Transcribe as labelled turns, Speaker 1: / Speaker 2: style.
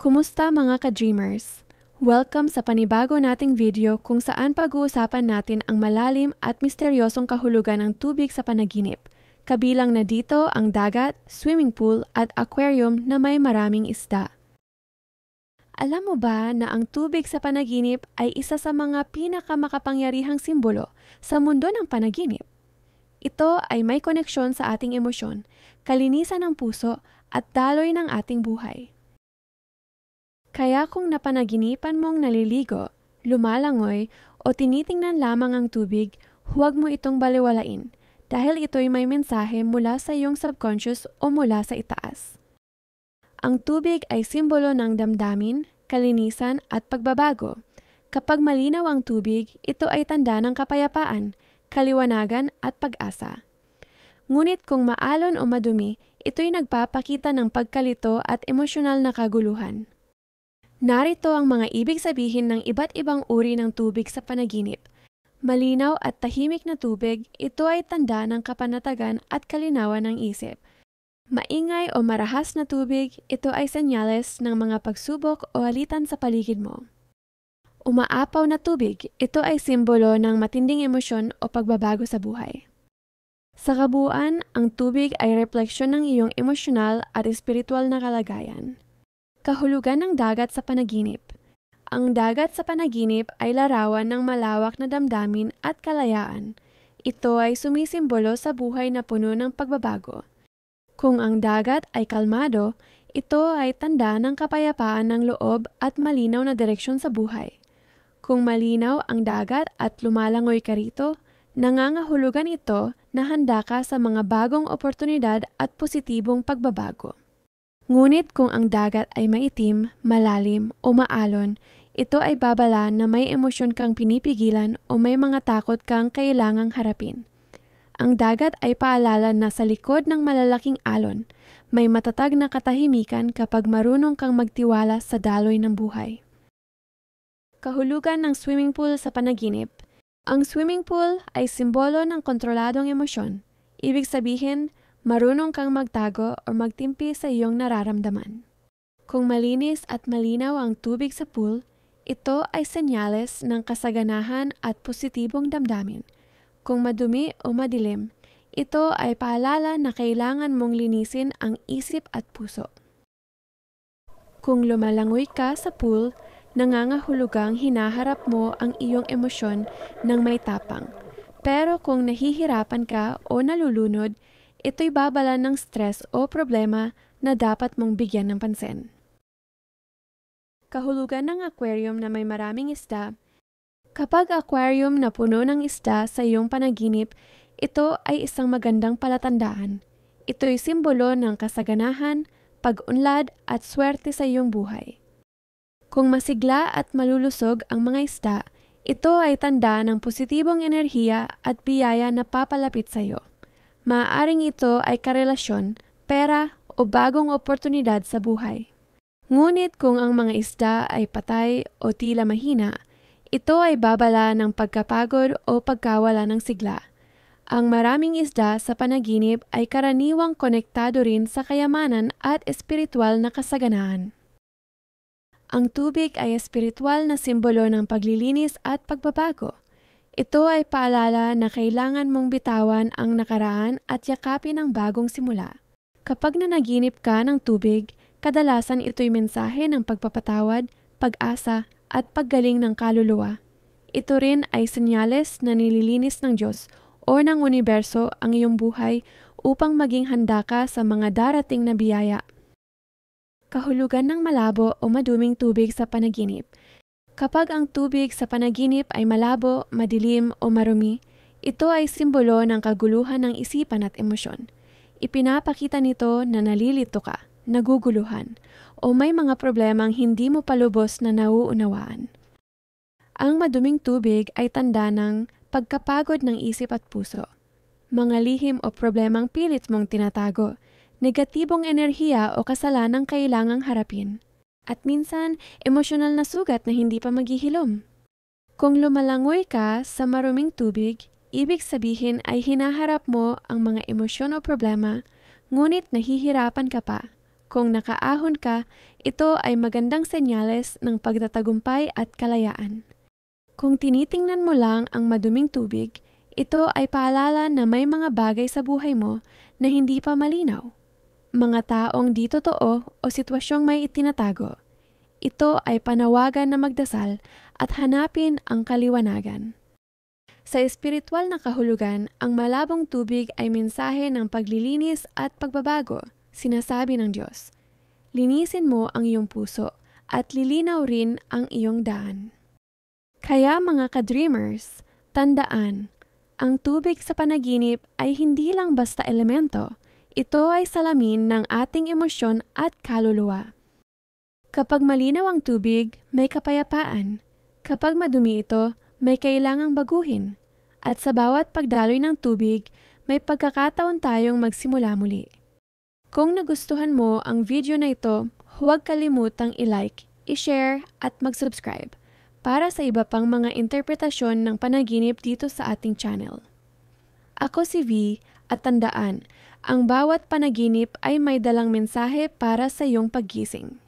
Speaker 1: Kumusta mga ka-dreamers? Welcome sa panibago nating video kung saan pag-uusapan natin ang malalim at misteryosong kahulugan ng tubig sa panaginip. Kabilang na dito ang dagat, swimming pool at aquarium na may maraming isda. Alam mo ba na ang tubig sa panaginip ay isa sa mga pinakamakapangyarihang simbolo sa mundo ng panaginip? Ito ay may koneksyon sa ating emosyon, kalinisan ng puso at daloy ng ating buhay. Kaya kung napanaginipan mong naliligo, lumalangoy o tinitingnan lamang ang tubig, huwag mo itong baliwalain dahil ito'y may mensahe mula sa iyong subconscious o mula sa itaas. Ang tubig ay simbolo ng damdamin, kalinisan at pagbabago. Kapag malinaw ang tubig, ito ay tanda ng kapayapaan, kaliwanagan at pag-asa. Ngunit kung maalon o madumi, ito'y nagpapakita ng pagkalito at emosyonal na kaguluhan. Narito ang mga ibig sabihin ng iba't ibang uri ng tubig sa panaginip. Malinaw at tahimik na tubig, ito ay tanda ng kapanatagan at kalinawan ng isip. Maingay o marahas na tubig, ito ay senyales ng mga pagsubok o alitan sa paligid mo. Umaapaw na tubig, ito ay simbolo ng matinding emosyon o pagbabago sa buhay. Sa kabuuan, ang tubig ay refleksyon ng iyong emosyonal at espiritual na kalagayan. Kahulugan ng dagat sa panaginip. Ang dagat sa panaginip ay larawan ng malawak na damdamin at kalayaan. Ito ay sumisimbolo sa buhay na puno ng pagbabago. Kung ang dagat ay kalmado, ito ay tanda ng kapayapaan ng loob at malinaw na direksyon sa buhay. Kung malinaw ang dagat at lumalangoy ka rito, nangangahulugan ito na handa ka sa mga bagong oportunidad at positibong pagbabago. Ngunit kung ang dagat ay maitim, malalim o maalon, ito ay babala na may emosyon kang pinipigilan o may mga takot kang kailangang harapin. Ang dagat ay paalala na sa likod ng malalaking alon, may matatag na katahimikan kapag marunong kang magtiwala sa daloy ng buhay. Kahulugan ng swimming pool sa panaginip. Ang swimming pool ay simbolo ng kontroladong emosyon. Ibig sabihin, marunong kang magtago o magtimpi sa iyong nararamdaman. Kung malinis at malinaw ang tubig sa pool, ito ay senyales ng kasaganahan at positibong damdamin. Kung madumi o madilim, ito ay paalala na kailangan mong linisin ang isip at puso. Kung lumalangoy ka sa pool, nangangahulugang hinaharap mo ang iyong emosyon ng may tapang. Pero kung nahihirapan ka o nalulunod, ito'y babala ng stress o problema na dapat mong bigyan ng pansin. Kahulugan ng aquarium na may maraming isda. Kapag aquarium na puno ng isda sa iyong panaginip, ito ay isang magandang palatandaan. Ito'y simbolo ng kasaganahan, pag-unlad at swerte sa iyong buhay. Kung masigla at malulusog ang mga isda, ito ay tanda ng positibong enerhiya at biyaya na papalapit sa iyo. Maaaring ito ay karelasyon, pera o bagong oportunidad sa buhay. Ngunit kung ang mga isda ay patay o tila mahina, ito ay babala ng pagkapagod o pagkawala ng sigla. Ang maraming isda sa panaginip ay karaniwang konektado rin sa kayamanan at espiritual na kasaganaan. Ang tubig ay espiritual na simbolo ng paglilinis at pagbabago. Ito ay paalala na kailangan mong bitawan ang nakaraan at yakapin ang bagong simula. Kapag nanaginip ka ng tubig, kadalasan ito'y mensahe ng pagpapatawad, pag-asa at paggaling ng kaluluwa. Ito rin ay senyales na nililinis ng Diyos o ng universo ang iyong buhay upang maging handa ka sa mga darating na biyaya. Kahulugan ng malabo o maduming tubig sa panaginip. Kapag ang tubig sa panaginip ay malabo, madilim o marumi, ito ay simbolo ng kaguluhan ng isipan at emosyon. Ipinapakita nito na nalilito ka, naguguluhan, o may mga problemang hindi mo palubos na nauunawaan. Ang maduming tubig ay tanda ng pagkapagod ng isip at puso. Mga lihim o problemang pilit mong tinatago, negatibong enerhiya o kasalanang kailangang harapin. At minsan, emosyonal na sugat na hindi pa maghihilom. Kung lumalangoy ka sa maruming tubig, ibig sabihin ay hinaharap mo ang mga emosyon o problema, ngunit nahihirapan ka pa, Kung nakaahon ka, ito ay magandang senyales ng pagtatagumpay at kalayaan. Kung tinitingnan mo lang ang maduming tubig, ito ay paalala na may mga bagay sa buhay mo na hindi pa malinaw. Mga taong di totoo o sitwasyong may itinatago. Ito ay panawagan na magdasal at hanapin ang kaliwanagan. Sa espiritual na kahulugan, ang malabong tubig ay mensahe ng paglilinis at pagbabago, sinasabi ng Diyos. Linisin mo ang iyong puso at lilinaw rin ang iyong daan. Kaya mga ka-dreamers, tandaan, ang tubig sa panaginip ay hindi lang basta elemento, ito ay salamin ng ating emosyon at kaluluwa. Kapag malinaw ang tubig, may kapayapaan. Kapag madumi ito, may kailangang baguhin. At sa bawat pagdaloy ng tubig, may pagkakataon tayong magsimula muli. Kung nagustuhan mo ang video na ito, huwag kalimutang i-like, i-share at mag-subscribe para sa iba pang mga interpretasyon ng panaginip dito sa ating channel. Ako si V at tandaan, ang bawat panaginip ay may dalang mensahe para sa iyong paggising.